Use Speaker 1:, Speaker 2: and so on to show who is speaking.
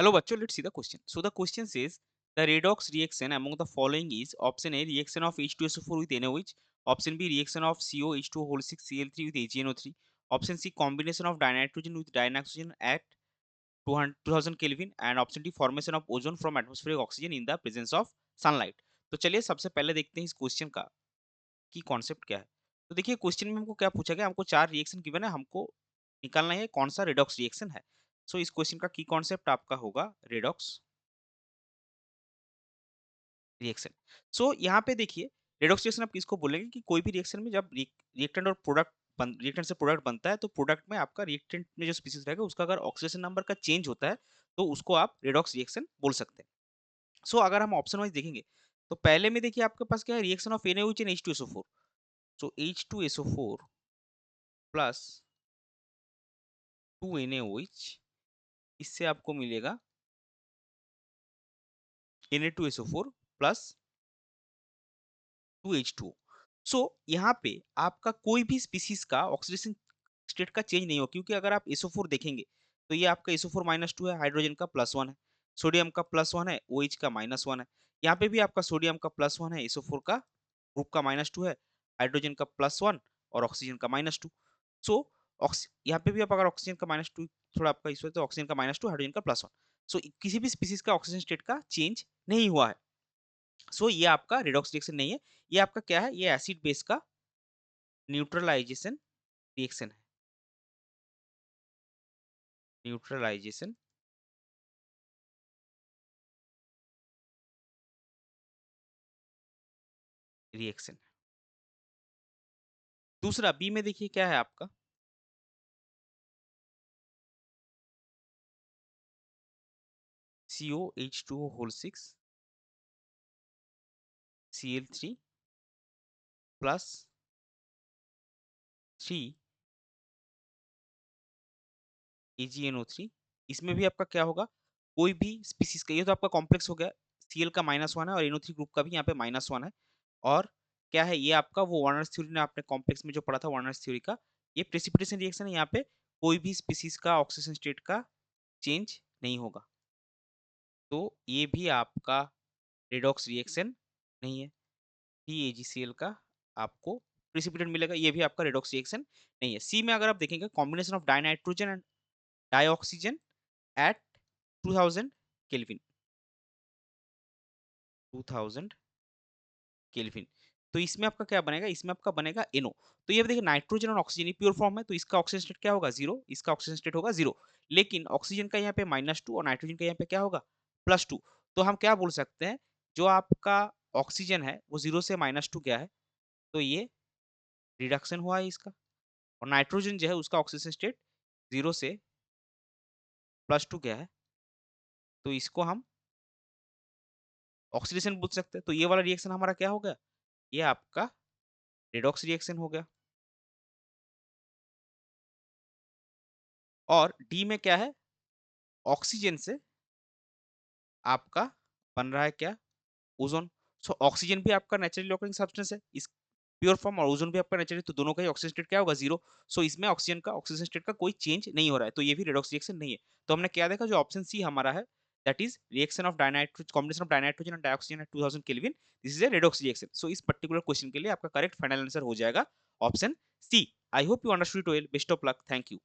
Speaker 1: Hello, bachcho. Let's see the question. So the question says the redox reaction among the following is option A reaction of H2SO4 with NaOH, option B reaction of COH2 whole 6 Cl3 with AgNO3, option C combination of dinitrogen with dinoxygen at 2000 Kelvin and option D formation of ozone from atmospheric oxygen in the presence of sunlight. तो चलिए सबसे पहले देखते हैं इस question का कि concept क्या है। तो देखिए क्वेश्चन में हमको क्या पूछा गया, हमको चार रिएक्शन गिवन है, हमको निकालना है कौन सा रेडॉक्स रिएक्शन है। सो इस क्वेश्चन का की कॉन्सेप्ट आपका होगा रेडॉक्स रिएक्शन। सो यहाँ पे देखिए रेडॉक्स रिएक्शन आप किसको बोलेंगे कि कोई भी रिएक्शन में जब रिएक्टेंट और प्रोडक्ट रिएक्टेंट से प्रोडक्ट बनता है तो प्रोडक्ट में आपका रिएक्टेंट में जो स्पीसीज रहेगा उसका अगर ऑक्सीडेशन नंबर का चेंज होता है तो उसको आप रेडॉक्स रिएक्शन बोल सकते हैं। सो अगर हम ऑप्शन वाइज देखेंगे तो पहले में देखिए आपके पास क्या है, reaction of NaOH and H2SO4। So H2SO4 plus 2NaOH, इससे आपको मिलेगा Na2SO4 प्लस 2H2O। सो यहाँ पे आपका कोई भी स्पीसीज का ऑक्सीडेशन स्टेट का चेंज नहीं हो, क्योंकि अगर आप SO4 देखेंगे तो ये आपका SO4-2 है, हाइड्रोजन का +1 है, सोडियम का +1 है, OH का -1 है। यहाँ पे भी आपका सोडियम का +1 है, SO4 का ग्रुप का -2 है, हाइड्रोजन का +1 और ऑक्सीजन का -2। सो यहाँ पे भी आप अगर ऑक्सीजन का -2 थोड़ा आपका इशू है तो ऑक्सीजन का -2, हाइड्रोजन का +1। सो किसी भी स्पीसीज का ऑक्सीजन स्टेट का चेंज नहीं हुआ है। सो ये आपका रिडॉक्स रिएक्शन नहीं है, ये आपका क्या है, ये एसिड बेस का न्यूट्रलाइजेशन रिएक्शन है। Neutralisation reaction. दूसरा बी में देखिए क्या है आपका, COH2 whole 6 Cl3 plus 3 AgNO3। इसमें भी आपका क्या होगा, कोई भी स्पीसीज का, ये तो आपका कॉम्प्लेक्स हो गया, Cl का -1 है और NO3 ग्रुप का भी यहाँ पे -1 है। और क्या है, ये आपका वो वार्नर्स थ्योरी ने आपने कॉम्प्लेक्स में जो पढ़ा था वार्नर्स थ्योरी का, ये प्रेसिपिटेशन रिएक्शन है। यहाँ पे कोई भी स्पीसीज का ऑक्सीजन स्टेट का चेंज नहीं होगा, तो ये भी आपका रेडॉक्स रिएक्शन नहीं है। PAgCl का आपको प्रेसिपिटेट मिलेगा, ये भी आपका रेडॉक्स रिएक्शन नहीं है। सी में अगर आप देखेंगे combination of dinitrogen and dioxygen at 2000 kelvin, 2000 kelvin. तो इसमें आपका क्या बनेगा, इसमें आपका बनेगा NO। तो ये देखिए नाइट्रोजन और ऑक्सीजन ये प्योर फॉर्म है, तो इसका ऑक्सीजन स्टेट क्या होगा, 0, इसका ऑक्सीजन स्टेट होगा 0। लेकिन ऑक्सीजन का यहाँ पे -2 और नाइट्रोजन का यहाँ पे क्या होगा, +2। तो हम क्या बोल सकते हैं, जो आपका ऑक्सीजन है वो 0 से -2 गया है, तो ये रिडक्शन हुआ है इसका। और नाइट्रोजन जो है उसका ऑक्सीजन स्टेट 0 से +2 गया है, तो इसको हम ऑक्सीडेशन बोल सकते हैं। तो ये वाला रिएक्शन हमारा क्या हो गया, ये आपका रेडॉक्स रिएक्शन हो गया। और डी में क्या है, ऑक्सीजन से आपका बन रहा है क्या, ओजोन। सो ऑक्सीजन भी आपका नेचुरली ऑकरिंग सब्सटेंस है इस प्योर फॉर्म, और ओजोन भी आपका नेचुरली, तो दोनों का ही ऑक्सीजन स्टेट क्या होगा, 0। सो इसमें ऑक्सीजन का ऑक्सीजन स्टेट का कोई चेंज नहीं हो रहा है, तो ये भी रेडॉक्स रिएक्शन नहीं है। तो हमने क्या देखा, जो ऑप्शन सी हमारा है, that is reaction of dinitrogen, combination of dinitrogen and dioxygen at 2000 kelvin, this is a redox reaction. So इस पर्टिकुलर क्वेश्चन के लिए आपका करेक्ट फाइनल आंसर हो जाएगा option C. I hope you understood it well, best of luck, thank you.